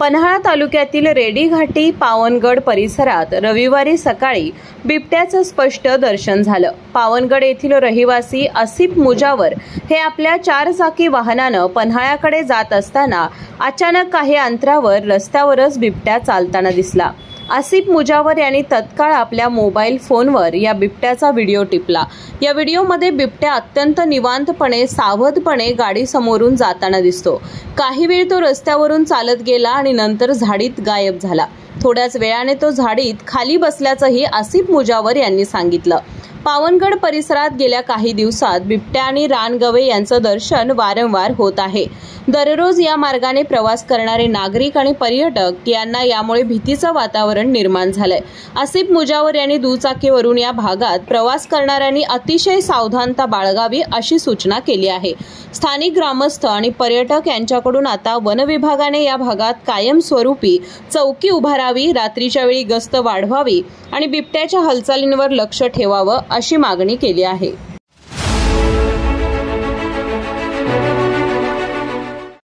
पन्हाळा तालुक्यातील रेडीघाटी पावनगड परिसरात रविवारी सकाळी बिबट्याचं स्पष्ट दर्शन झालं। पावनगड येथील रहिवासी आसिफ मुजावर हे आपल्या 4 चाकी वाहनानं पन्हाळ्याकडे जात असताना अचानक काही अंतरावर रस्त्यावरच बिबट्या चालताना दिसला। आसिफ मुजावर यांनी तत्काळ आपल्या मोबाईल फोनवर या बिबट्याचा व्हिडिओ टिपला। या व्हिडिओमध्ये बिबट्या अत्यंत निवांतपणे सावधपणे गाडी समोरून जाताना दिसतो। काही वेळ तो रस्त्यावरून चालत गेला आणि नंतर झाडीत गायब झाला। थोड्याच वेळाने तो झाडीत खाली बसल्याचंही आसिफ मुजावर यांनी सांगितलं। पावनगड परिसरात गेल्या काही दिवसात बिबट्या आणि रानगवे यांचं दर्शन वारंवार होत आहे। दररोज या मार्गाने प्रवास करणारे नागरिक आणि पर्यटक यांना यामुळे भीतीचं वातावरण निर्माण झालंय। आसिफ मुजावर यांनी दुचाकीवरून या भागात प्रवास करणाऱ्यांनी अतिशय सावधानता बाळगावी अशी सूचना केली आहे। स्थानिक ग्रामस्थ आणि पर्यटक यांच्याकडून आता वन विभागाने या भागात कायमस्वरूपी चौकी उभारावी, रात्रीच्या वेळी गस्त वाढवावी आणि बिबट्याच्या हालचालींवर लक्ष ठेवावं अशी मागणी केली आहे।